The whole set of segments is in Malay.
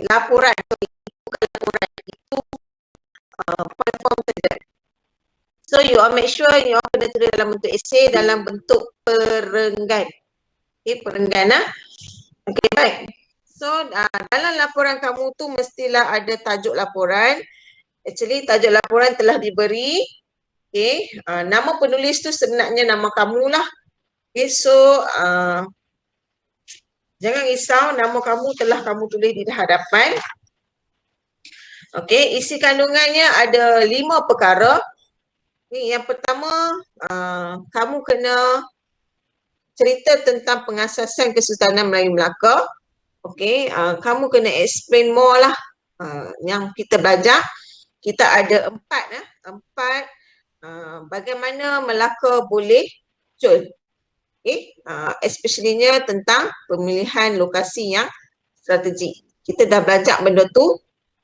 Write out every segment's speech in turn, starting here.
laporan, bukan laporan, itu point form saja. So you all make sure you all kena tulis dalam bentuk esei, dalam bentuk perenggan. Okay, perenggan lah. Okay, baik. So dalam laporan kamu tu mestilah ada tajuk laporan. Actually tajuk laporan telah diberi. Okay, nama penulis tu sebenarnya nama kamulah. Okay, so jangan risau, nama kamu telah kamu tulis di hadapan. Okay, isi kandungannya ada 5 perkara. Yang pertama, kamu kena cerita tentang pengasasan Kesultanan Melayu Melaka. Okay, kamu kena explain more lah yang kita belajar. Kita ada 4 bagaimana Melaka boleh muncul. Okay, especially-nya tentang pemilihan lokasi yang strategik. Kita dah belajar benda tu.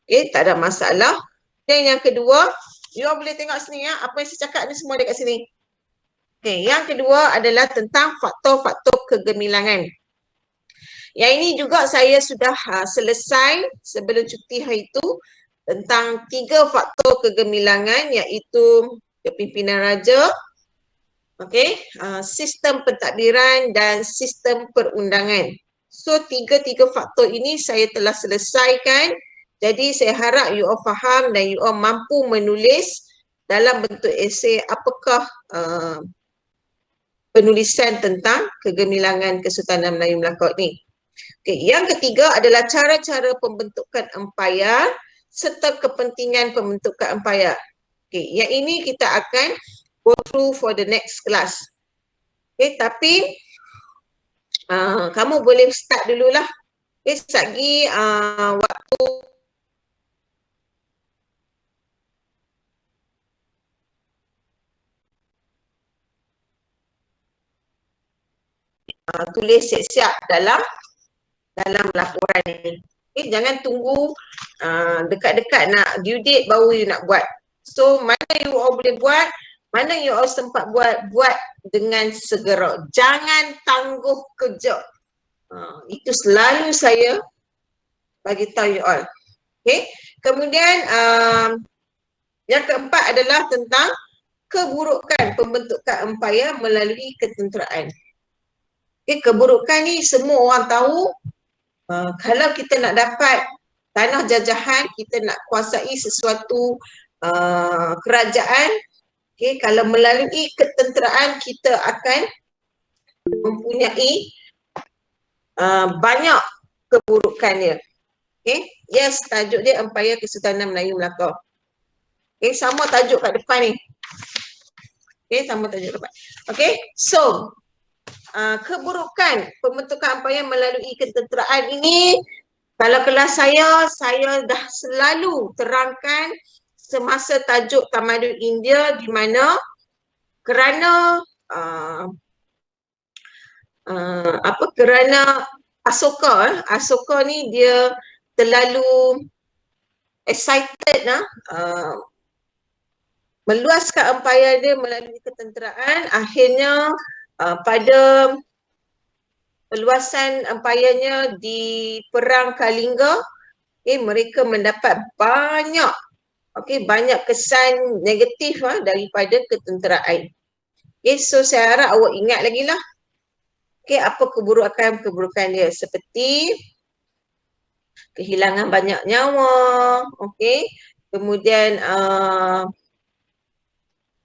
Okay, tak ada masalah. Dan yang kedua, you all boleh tengok sini ya, apa yang saya cakap ni semua dekat sini. Okay, yang kedua adalah tentang faktor-faktor kegemilangan. Yang ini juga saya sudah selesai sebelum cuti hari itu tentang 3 faktor kegemilangan, iaitu kepimpinan raja, okay, sistem pentadbiran dan sistem perundangan. So 3 faktor ini saya telah selesaikan. Jadi saya harap you all faham dan you all mampu menulis dalam bentuk esei apakah penulisan tentang kegemilangan Kesultanan Melayu Melaka ni. Okay, yang ketiga adalah cara-cara pembentukan empayar serta kepentingan pembentukan empayar. Okay, yang ini kita akan go through for the next class. Okay, tapi kamu boleh start dululah. Okay, sekejap lagi waktu tulis siap-siap dalam laporan ini. Okay, jangan tunggu dekat-dekat nak due date baru you nak buat. So mana you all boleh buat, mana you all sempat buat dengan segera. Jangan tangguh kerja. Itu selalu saya bagi tahu you all. Okay. Kemudian yang keempat adalah tentang keburukan pembentukan empayar melalui ketenteraan. Okay, keburukan ni semua orang tahu. Kalau kita nak dapat tanah jajahan, kita nak kuasai sesuatu kerajaan, okay, kalau melalui ketenteraan kita akan mempunyai banyak keburukannya. Okay, yes, tajuk dia Empayar Kesultanan Melayu Melaka. Okay, sama tajuk kat depan ni. Okay, sama tajuk depan. Okay, so keburukan pembentukan empayar melalui ketenteraan ini, kalau kelas saya dah selalu terangkan semasa tajuk Tamadun India, di mana kerana kerana Asoka ni dia terlalu excited meluaskan empayar dia melalui ketenteraan, akhirnya pada peluasan empayarnya di Perang Kalinga, mereka mendapat banyak kesan negatif daripada ketenteraan. So saya harap awak ingat lagi lah. Apa keburukan dia, seperti kehilangan banyak nyawa, kemudian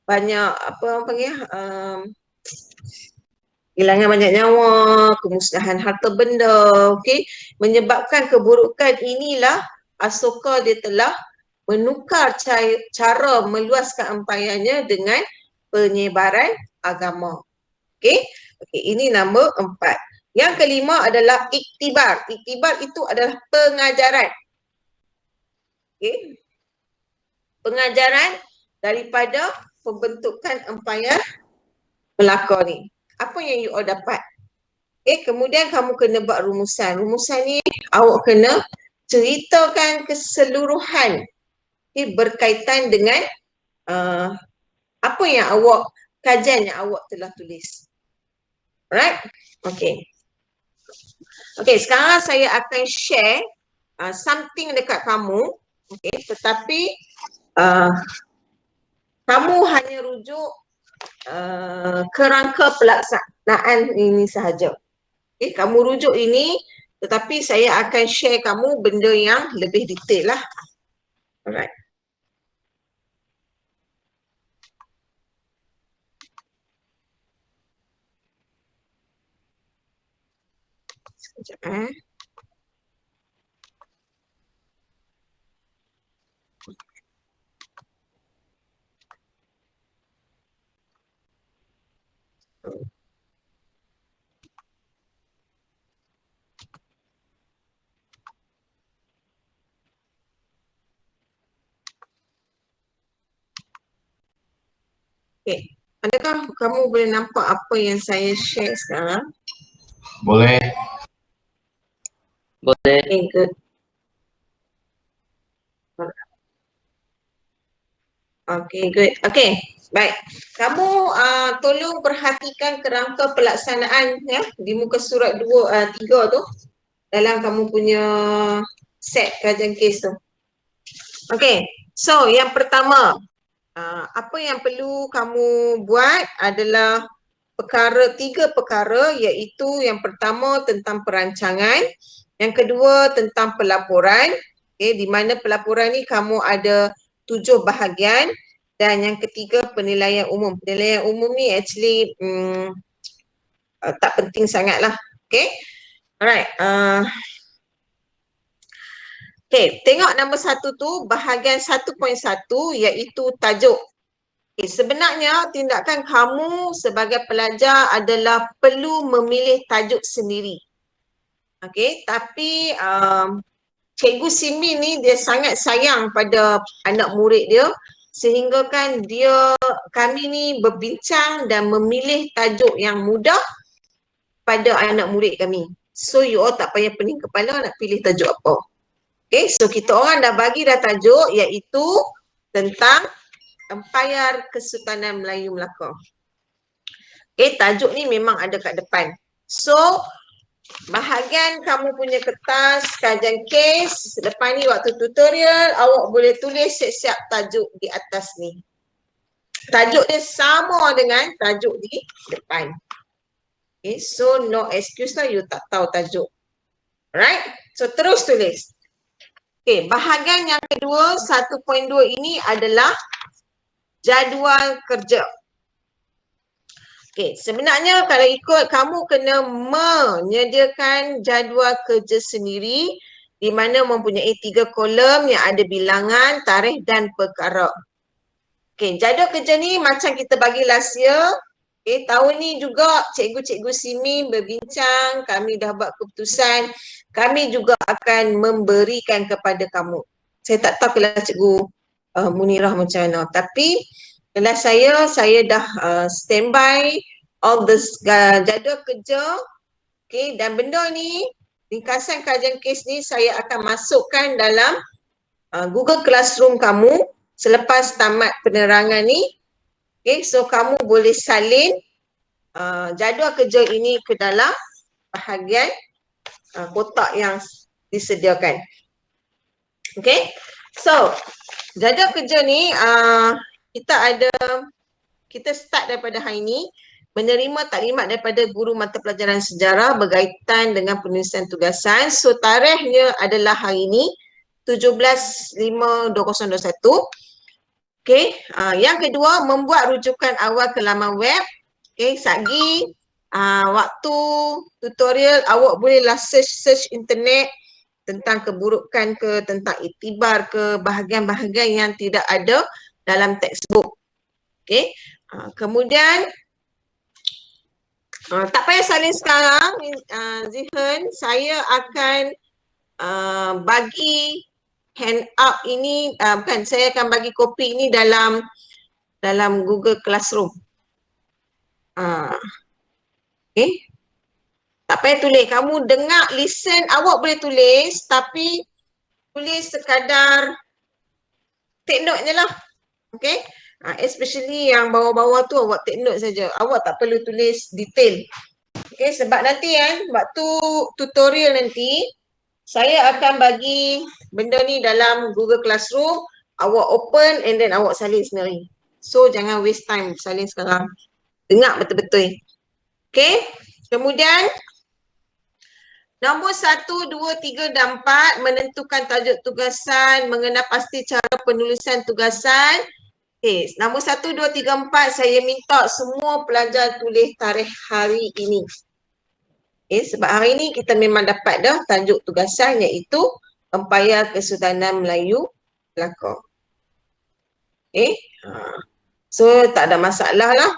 banyak kehilangan banyak nyawa, kemusnahan harta benda, menyebabkan keburukan inilah Asoka dia telah menukar cara meluaskan empayarnya dengan penyebaran agama. Ini nombor 4. Yang kelima adalah iktibar. Iktibar itu adalah pengajaran. Pengajaran daripada pembentukan empayar Melaka ni. Apa yang you all dapat? Kemudian kamu kena buat rumusan. Rumusan ni awak kena ceritakan keseluruhan berkaitan dengan apa yang kajian yang awak telah tulis. Alright? Okay, sekarang saya akan share something dekat kamu, okay, tetapi kamu hanya rujuk kerangka pelaksanaan ini sahaja. Okay, kamu rujuk ini, tetapi saya akan share kamu benda yang lebih detail lah. Alright. Sekejap Okay. Adakah kamu boleh nampak apa yang saya share sekarang? Boleh. Boleh. Okay, good. Okay, good. Okay, baik. Kamu tolong perhatikan kerangka pelaksanaan ya di muka surat 3 tu dalam kamu punya set kajian kes tu. Okay, so yang pertama, apa yang perlu kamu buat adalah tiga perkara, iaitu yang pertama tentang perancangan, yang kedua tentang pelaporan, di mana pelaporan ni kamu ada 7 bahagian, dan yang ketiga penilaian umum. Penilaian umum ni actually tak penting sangat lah. Okay, alright. Okay, tengok nombor 1 tu, bahagian 1.1 iaitu tajuk. Okay, sebenarnya tindakan kamu sebagai pelajar adalah perlu memilih tajuk sendiri. Okay, tapi Cikgu Simi ni dia sangat sayang pada anak murid dia, sehingga kan kami ni berbincang dan memilih tajuk yang mudah pada anak murid kami. So you all tak payah pening kepala nak pilih tajuk apa. Okay, so kita orang dah bagi dah tajuk, iaitu tentang Empayar Kesultanan Melayu Melaka. Okay, tajuk ni memang ada kat depan. So, bahagian kamu punya kertas kajian kes, lepas ni waktu tutorial, awak boleh tulis siap-siap tajuk di atas ni. Tajuk dia sama dengan tajuk di depan. Okay, so no excuse lah you tak tahu tajuk. Alright, so terus tulis. Okay, bahagian yang kedua, 1.2 ini adalah jadual kerja. Okay, sebenarnya kalau ikut, kamu kena menyediakan jadual kerja sendiri, di mana mempunyai 3 kolom yang ada bilangan, tarikh dan perkara. Okay, jadual kerja ni macam kita bagi last year. Okay, tahun ni juga cikgu-cikgu Simi berbincang, kami dah buat keputusan, kami juga akan memberikan kepada kamu. Saya tak tahu kelas cikgu Munirah macam mana, tapi kelas saya dah standby all the jadual kerja. Okay, dan benda ni, ringkasan kajian kes ni saya akan masukkan dalam Google Classroom kamu selepas tamat penerangan ni. Okay, so kamu boleh salin jadual kerja ini ke dalam bahagian kotak yang disediakan. Okay, so jadual kerja ni kita start daripada hari ini, menerima taklimat daripada guru mata pelajaran sejarah berkaitan dengan penulisan tugasan. So tarikhnya adalah hari ini 17/5/2021. Okay, yang kedua, membuat rujukan awal ke laman web. Okay, sagi waktu tutorial awak bolehlah search internet tentang keburukan ke, tentang iktibar ke, bahagian-bahagian yang tidak ada dalam textbook. Okay, kemudian tak payah salin sekarang, Zihan, saya akan bagi hand up ini, saya akan bagi kopi ini dalam Google Classroom. Okay, tak payah tulis, kamu dengar, listen, awak boleh tulis, tapi tulis sekadar take note je lah. Okay, especially yang bawah-bawah tu awak take note saja, awak tak perlu tulis detail. Okay, sebab nanti kan waktu tutorial nanti Saya akan bagi benda ni dalam Google Classroom. Awak open and then awak salin sendiri. So, jangan waste time salin sekarang. Dengar betul-betul. Okay. Kemudian, nombor 1, 2, 3 dan 4 menentukan tajuk tugasan, mengenal pasti cara penulisan tugasan. Okay. Nombor 1, 2, 3, 4 saya minta semua pelajar tulis tarikh hari ini. Okay. Sebab hari ini kita memang dapat dah tajuk tugasan iaitu Empayar Kesultanan Melayu Kelakar. Okay. So, tak ada masalah lah.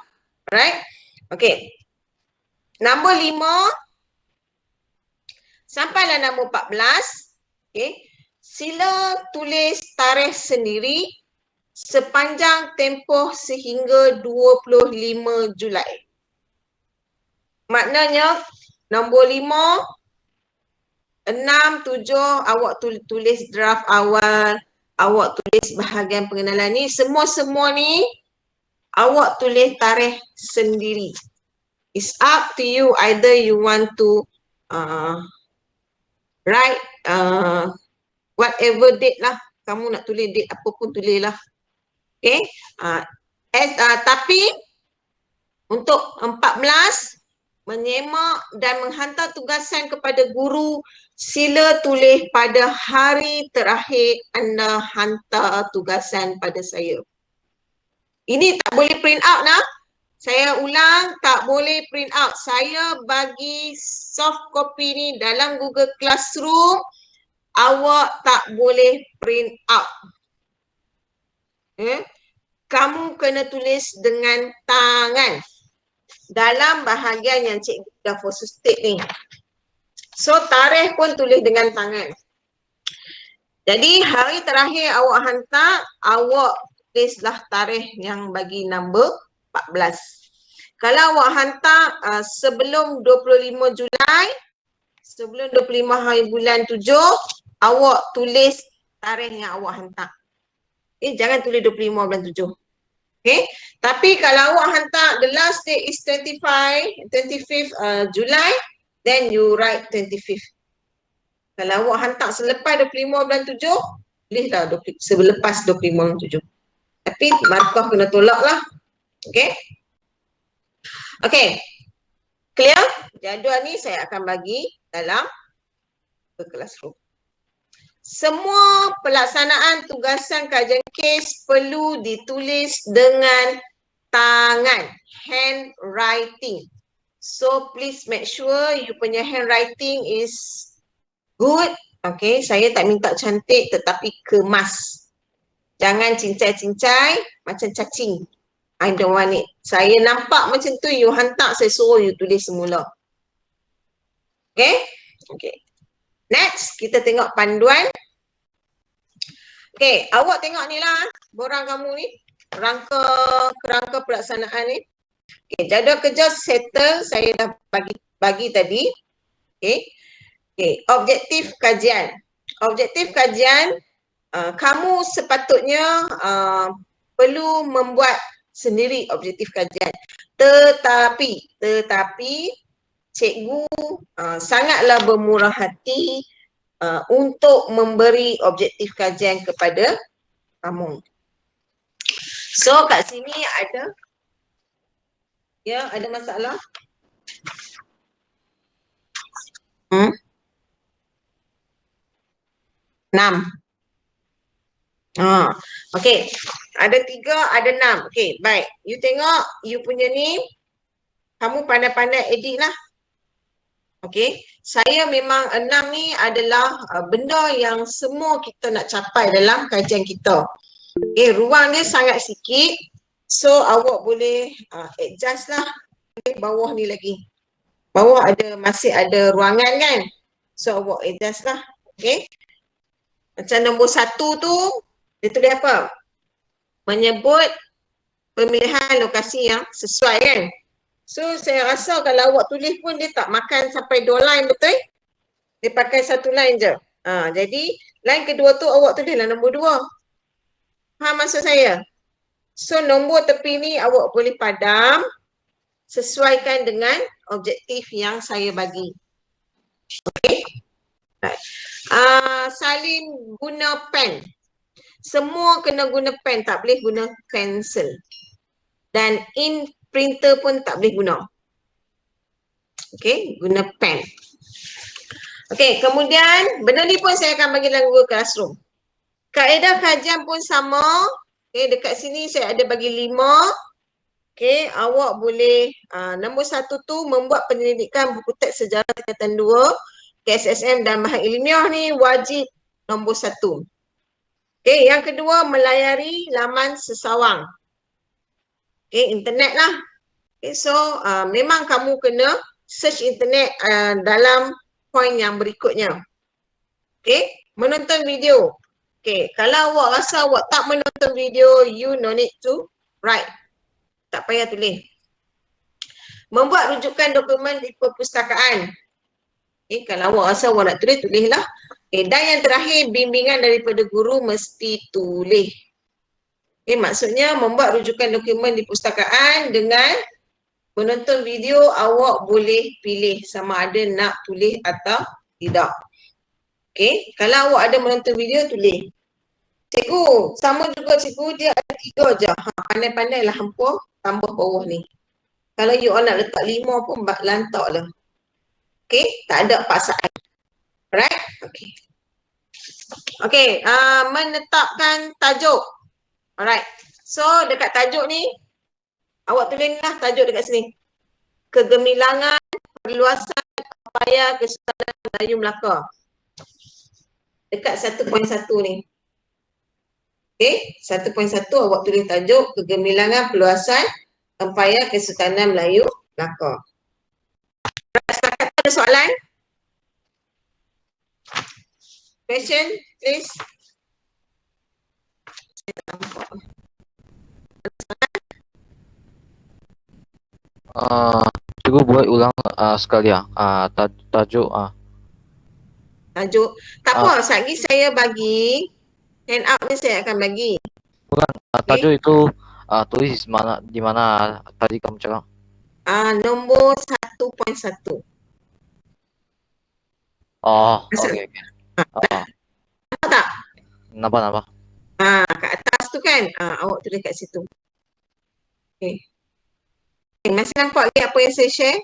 Alright. Okay. Nombor 5. Sampailah nombor 14. Okay. Sila tulis tarikh sendiri sepanjang tempoh sehingga 25 Julai. Maknanya, nombor 5, 6, 7, awak tulis draft awal, awak tulis bahagian pengenalan ni, semua ni awak tulis tarikh sendiri. It's up to you, either you want to write whatever date lah, kamu nak tulis date apa pun tulis lah. Okay. Tapi untuk 14, menyemak dan menghantar tugasan kepada guru, sila tulis pada hari terakhir anda hantar tugasan pada saya. Ini tak boleh print out nah. Saya ulang, tak boleh print out. Saya bagi soft copy ni dalam Google Classroom. Awak tak boleh print out. Kamu kena tulis dengan tangan dalam bahagian yang cikgu dah fokus state ni. So, tarikh pun tulis dengan tangan. Jadi, hari terakhir awak hantar, awak tulislah tarikh yang bagi nombor 14. Kalau awak hantar sebelum 25 Julai, sebelum 25 hari bulan 7, awak tulis tarikh yang awak hantar. Jangan tulis 25 bulan 7. Okay. Tapi kalau awak hantar the last day is 25th July, then you write 25th. Kalau awak hantar selepas 25 bulan 7, tulislah selepas 25 bulan 7. Tapi markah kena tolak lah. Okay. Okay. Clear? Jadual ni saya akan bagi dalam Classroom. Semua pelaksanaan tugasan kajian kes perlu ditulis dengan tangan, handwriting. So please make sure you punya handwriting is good. Okay, saya tak minta cantik tetapi kemas. Jangan cincai-cincai macam cacing. I don't want it. Saya nampak macam tu, you hantar, saya suruh you tulis semula. Okay? Okay. Next, kita tengok panduan. Okay, awak tengok ni lah, borang kamu ni, kerangka pelaksanaan ni. Okay, jadual kerja settle, saya dah bagi tadi. Okay. Okay, objektif kajian. Objektif kajian, kamu sepatutnya perlu membuat sendiri objektif kajian. Tetapi cikgu sangatlah bermurah hati untuk memberi objektif kajian kepada kamu. So kat sini ada masalah? 6. Okay. Ada 3, ada 6. Okay, baik. You tengok, you punya ni, kamu pandai-pandai edit lah. Okay. Saya memang 6 ni adalah benda yang semua kita nak capai dalam kajian kita. Okay, ruang dia sangat sikit. So, awak boleh adjust lah. Bawah ni lagi. Bawah masih ada ruangan kan? So, awak adjust lah. Okay. Macam nombor 1 tu, dia tulis apa? Menyebut pemilihan lokasi yang sesuai kan? So, saya rasa kalau awak tulis pun dia tak makan sampai 2 line, betul? Dia pakai 1 line je. Jadi, line kedua tu awak tulislah nombor 2. Faham maksud saya? So, nombor tepi ni awak boleh padam, sesuaikan dengan objektif yang saya bagi. Okay? Right. Salin guna pen. Semua kena guna pen, tak boleh guna pensel. Dan ink printer pun tak boleh guna. Okey, guna pen. Okey, kemudian benda ni pun saya akan bagi dalam Google Classroom. Kaedah kajian pun sama. Okey, dekat sini saya ada bagi 5. Okey, awak boleh nombor 1 tu membuat penyelidikan buku teks sejarah tingkatan 2, KSSM dan bahan ilmiah ni wajib nombor 1. Okey, yang kedua melayari laman sesawang. Okey, internet lah. Okay, so memang kamu kena search internet dalam poin yang berikutnya. Okay, menonton video. Okay, kalau awak rasa awak tak menonton video, you no need to write. Tak payah tulis. Membuat rujukan dokumen di perpustakaan. Okay, kalau awak rasa awak nak tulis, tulislah. Okay, dan yang terakhir, bimbingan daripada guru mesti tulis. Okay, maksudnya membuat rujukan dokumen di perpustakaan dengan menonton video, awak boleh pilih sama ada nak tulis atau tidak. Okey, kalau awak ada menonton video, tulis. Cikgu, sama juga cikgu, dia ada 3 je. Pandai-pandailah hampa tambah bawah ni. Kalau you all nak letak 5 pun lantak lah. Okey, tak ada paksaan. Alright? Okey. Okey, menetapkan tajuk. Alright. So, dekat tajuk ni, awak tulislah tajuk dekat sini. Kegemilangan, perluasan, upaya kesultanan Melayu Melaka. Dekat 1.1 ni. Okey, 1.1 awak tulis tajuk kegemilangan perluasan empayar Kesultanan Melayu Melaka. Setakat ada soalan? Question, please. Cikgu boleh ulang sekali tajuk Tajuk. Tak apa, sekali saya bagi hand out ni saya akan bagi. tajuk itu tulis di mana tadi kamu cakap? Nombor 1.1. Oh, okey. Nampak tak? Nampak. Kat atas tu kan, awak tulis kat situ. Okey. Masih nampak lagi apa yang saya share?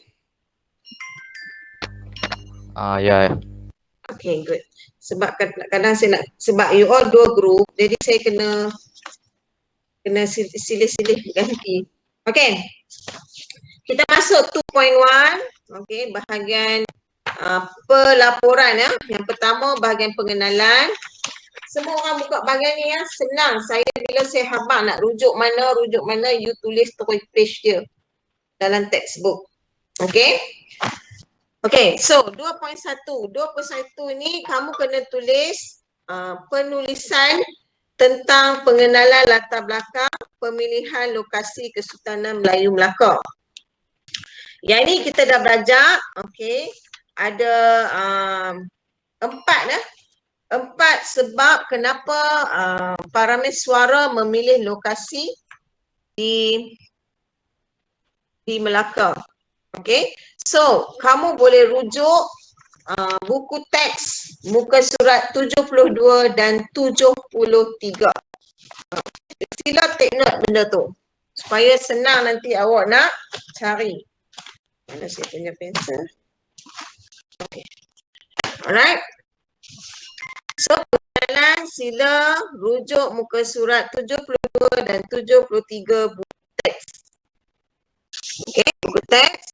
Ya. Okay, good. Sebab kadang-kadang saya nak, sebab you all 2 group, jadi saya kena silih-silih ganti. Okay. Kita masuk 2.1. Okay, bahagian pelaporan ya. Yang pertama bahagian pengenalan. Semua orang buka bahagian ni ya, senang. Bila saya habang nak rujuk mana, you tulis terus page dia dalam textbook. Okay. Okay, so 2.1. 2.1 ni kamu kena tulis penulisan tentang pengenalan latar belakang pemilihan lokasi Kesultanan Melayu Melaka. Yang ni kita dah belajar, okay. Ada 4 sebab kenapa Parlimen Suara memilih lokasi di Melaka. Okay, so kamu boleh rujuk buku teks muka surat 72 dan 73. Sila take note benda tu supaya senang nanti awak nak cari. Mana saya punya pensel? Okay. Alright. So, pengenalan sila rujuk muka surat 72 dan 73 buku teks. Okay, buku teks.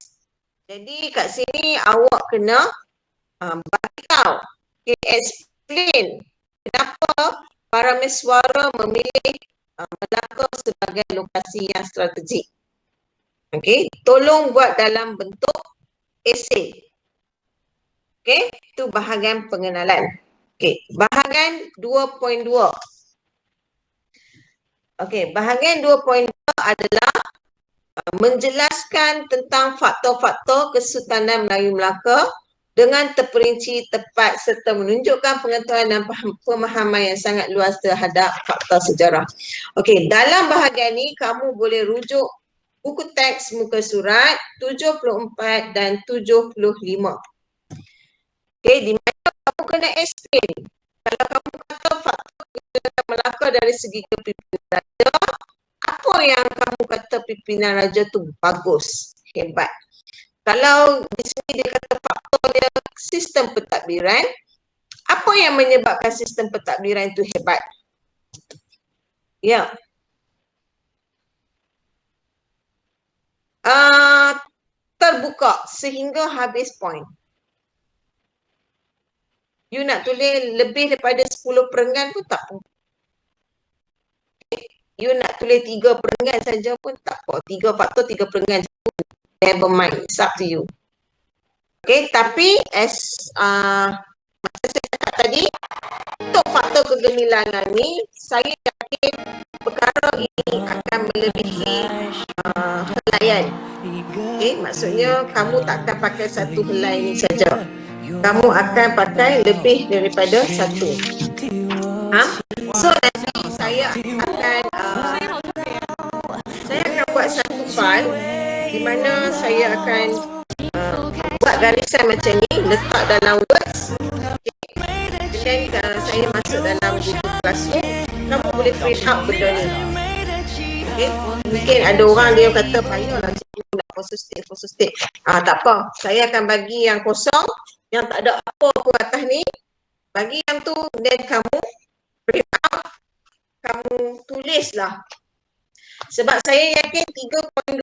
Jadi kat sini awak kena bagi tahu, okay, explain kenapa Parlimen Suara memilih Melaka sebagai lokasi yang strategik. Okay, tolong buat dalam bentuk esei. Okay, itu bahagian pengenalan. Okay, bahagian 2.2. Okay, bahagian 2.2 adalah menjelaskan tentang faktor-faktor Kesultanan Melayu Melaka dengan terperinci, tepat serta menunjukkan pengetahuan dan pemahaman yang sangat luas terhadap fakta sejarah. Okey, dalam bahagian ni kamu boleh rujuk buku teks muka surat 74 dan 75. Okey, di mana kamu kena explain. Kalau kamu kata faktor kegemilangan Melaka dari segi kepimpinan raja, apa yang kamu kata pimpinan raja tu bagus, hebat. Kalau di sini dia kata faktor dia sistem pentadbiran, apa yang menyebabkan sistem pentadbiran itu hebat? Ya. Terbuka sehingga habis point. You nak tulis lebih daripada 10 perenggan pun tak apa. You nak tulis 3 perenggan saja pun tak apa. 3 faktor, 3 perenggan pun never mind. It's up to you. Okay, tapi macam saya cakap tadi, untuk faktor kegemilangan ni, saya yakin perkara ini akan melebihi helaian. Okay, maksudnya kamu tak akan pakai satu helai ni saja. Kamu akan pakai lebih daripada satu. So nanti saya akan buat satu file di mana saya akan buat garisan macam ni, letak dalam words. Okay. Dan saya masuk dalam Google Classroom. Kamu boleh print out benda ni. Okay. Mungkin ada orang dia kata payahlah cikgu nak post state. Tak apa. Saya akan bagi yang kosong, yang tak ada apa pun atas ni. Bagi yang tu, dan kamu print out, kamu tulislah. Sebab saya yakin 2.2,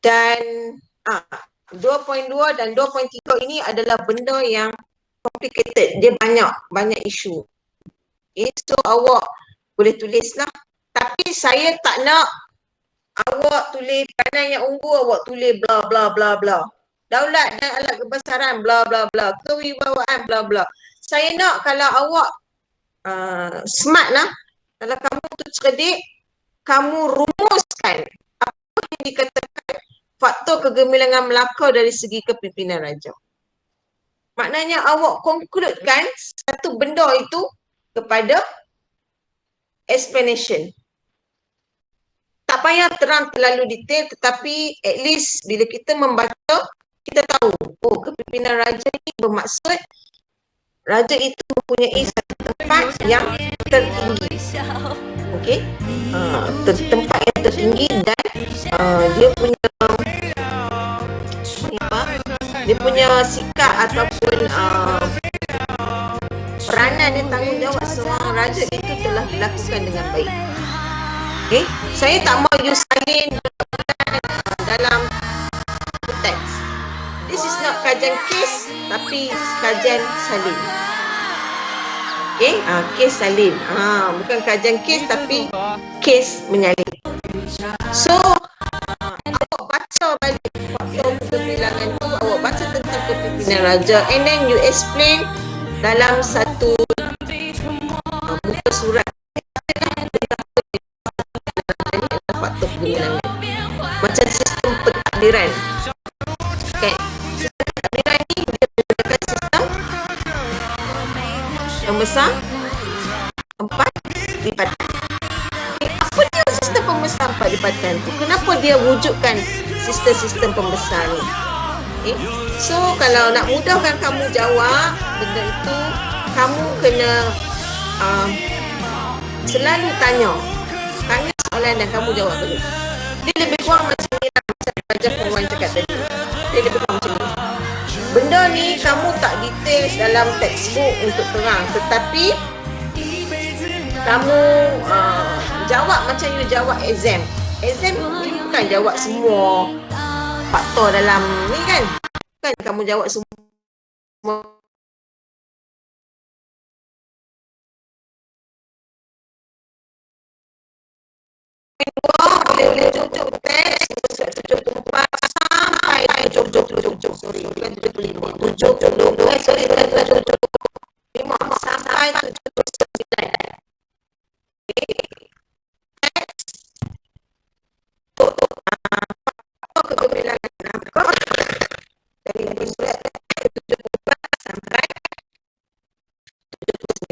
dan 2.2 dan 2.3 ini adalah benda yang complicated. Dia banyak isu. Okay, so awak boleh tulislah. Tapi saya tak nak awak tulis peranan yang unggul, awak tulis bla bla bla bla. Daulat dan alat kebesaran bla bla bla. Kewibawaan bla bla. Saya nak kalau awak smart lah. Kalau kamu tu cerdik, kamu rumuskan apa yang dikatakan faktor kegemilangan Melaka dari segi kepimpinan raja. Maknanya awak concludekan satu benda itu kepada explanation. Tak payah terang terlalu detail, tetapi at least bila kita membaca, kita tahu, oh kepimpinan raja ini bermaksud raja itu mempunyai satu tempat yang tertinggi. Okey? Tempat yang tertinggi dan dia punya sikap ataupun peranan dan tanggungjawab seorang raja itu telah dilakukan dengan baik. Okay? Saya tak mau use salin dalam teks. This is not kajian kes, tapi kajian salin. Okay? Kes salin. Bukan kajian kes, tapi kes menyalin. So, awak baca balik faktor kegemilangan tu, awak baca tentang kepimpinan raja, and then you explain dalam satu muka surat. Faktor kegemilangan. Macam sistem pentadbiran. Okay. Sistem pentadbiran ni dia menggunakan sistem pembesar 4 lipatan. Apa dia sistem pembesar 4 lipatan tu? Kenapa dia wujudkan sistem-sistem pembesar ni? Okay. So kalau nak mudahkan kamu jawab benda itu, kamu kena selalu tanya soalan dan kamu jawab dulu. Dia lebih kurang macam ni lah, macam Raja Perwan cakap tadi. Dia lebih kurang macam ni. Benda ni kamu tak detail dalam textbook untuk terang, tetapi kamu jawab macam you jawab exam. Exam you bukan jawab semua faktor dalam ni kan. Bukan kamu jawab semua. Boleh cucuk teks 74 sampai 75 sampai 79. Kegemilangan Melaka dari surat 74 sampai 79.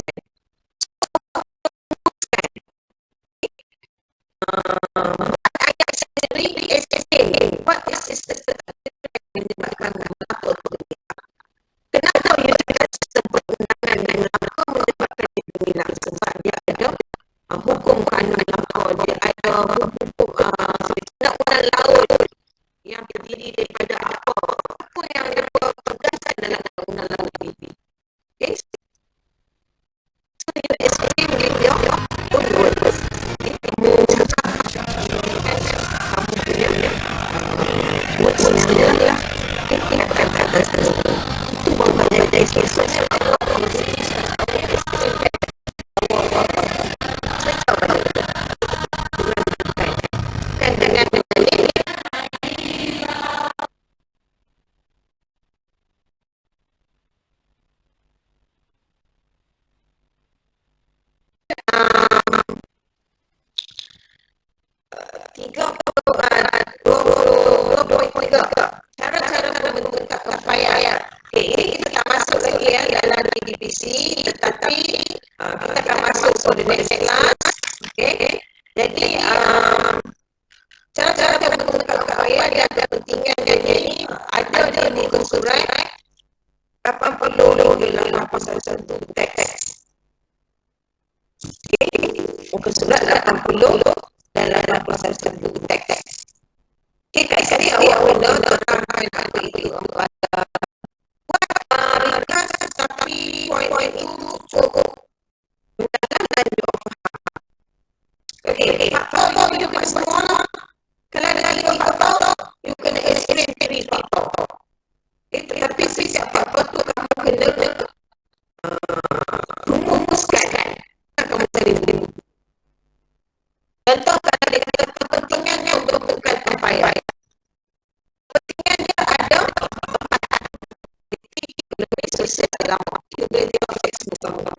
Ayat sendiri menyebabkan melaka bergemilang. Kenapa you cakap sebut undangan yang melaka menyebabkan dia bergemilang? Sebab dia ada hukum kanun melaka, dia ada hukum undang-undang laut yang terdiri daripada apa yang dia tegaskan dalam undang-undang laut ini. Okay? So you explain with your own words. Kamu cakap kamu punya words sendiri lah. Kata-kata tersebut. Itu bukan dari kisahnya. Kan dengan cara-cara membentuk upaya. Okay, ini kita tak masuk lagi ya dalam DDPC, tetapi kita akan masuk for the next class. Okay, jadi cara-cara membentuk upaya dan kepentingannya ini ada di muka surat 80 dalam pasal 1 teks. Okay, muka surat 80 dalam pasal 1 teks. Okay, kat sini awak kena terangkan apa itu. Ada ringkas tapi poin-poin itu cukup mendalam dan juga faham. Okay, tahu you kat semua. Kalau ada lagi tahu, you kena explain to people. Okay, tetapi sejak apa tu kamu kena rumuskan. Kamu cari buku. Contoh kalau dia kata kepentingannya untuk bukan upaya. Kepentingannya ada lebih sosial dalam itu boleh tengok Facebook kamu.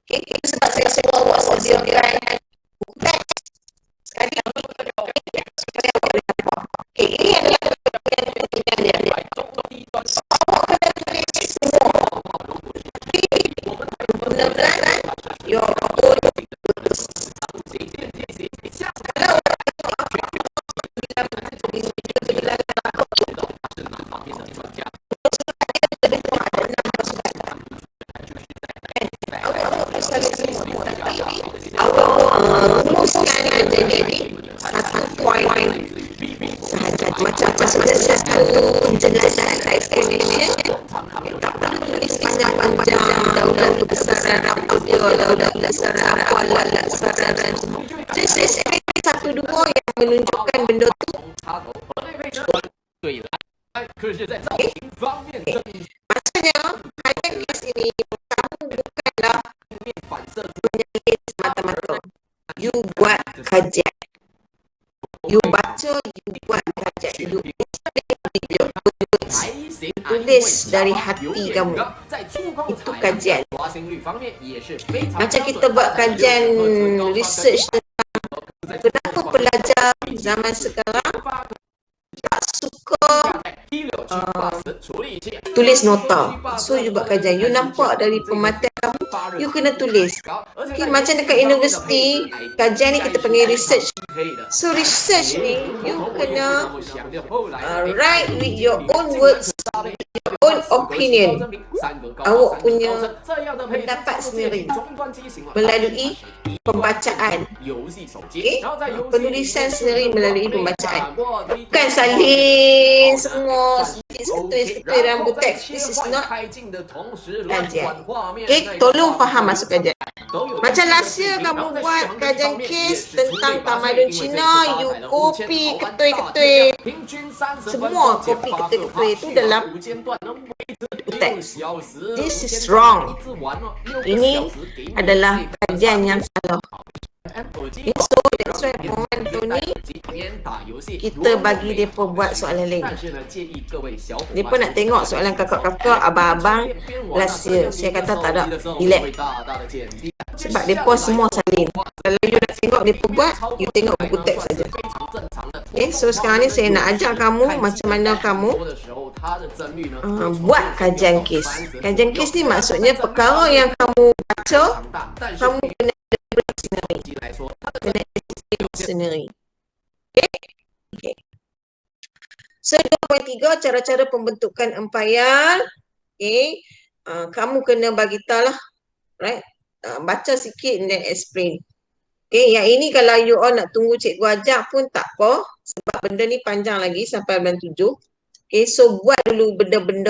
Okay, itu sebab saya suruh awak sediakan buku teks. Sekali supaya awak boleh nampak. Okay, ini adalah kepentingan dia. So, awak kena tulis semua. Tapi, benar-benar your own. Kalau rumuskan jadi satu poin sahaja. Macam sahaja satu penjelasan explanation. Tak perlu tulis panjang-panjang daulat kebesaran apa dia, daulat kebesaran apa, alat kebesaran. Just satu dua yang menunjukkan benda tu. Maksudnya, kajian kes ini kamu bukanlah penyelidik semata-mata. You buat kajian. You baca, you buat kajian. You tulis dari hati kamu. Itu kajian. Macam kita buat kajian research tentang kenapa pelajar zaman sekarang tak suka tulis nota. So you buat kajian. You nampak dari pemateri kamu, you kena tulis. Okay, macam dekat universiti, kajian ni kita panggil research. So research ni, you kena write with your own words, your own opinion. Awak punya pendapat sendiri melalui pembacaan. Okay? Penulisan sendiri melalui pembacaan. Bukan salin semua setui dalam buku teks. This is not kajian. Okay? Tolong faham masuk kajian. Macam last year kamu buat kajian kes tentang tamadun Cina, you copy ketui-ketui. Semua copy ketui-ketui itu dalam teks. This is wrong. Ini adalah kajian yang salah. Okay, so that's why moment tu ni kita bagi mereka buat soalan lain. Mereka nak tengok soalan kakak-kakak, abang-abang last year. Saya kata tak ada, relax. Sebab mereka semua salin. Kalau you nak tengok mereka buat, you tengok buku teks saja. Okay, so sekarang ni saya nak ajar kamu macam mana kamu buat kajian kes. Kajian kes ni maksudnya perkara yang kamu baca, kamu kena sendiri. Okay? Okay. So 2.3 cara-cara pembentukan empayar. Okay. Kamu kena bagi tahu lah. Right. Baca sikit and then explain. Okay, yang ini kalau you all nak tunggu cikgu ajar pun tak apa. Sebab benda ni panjang lagi sampai bulan 7. Okay, so buat dulu benda-benda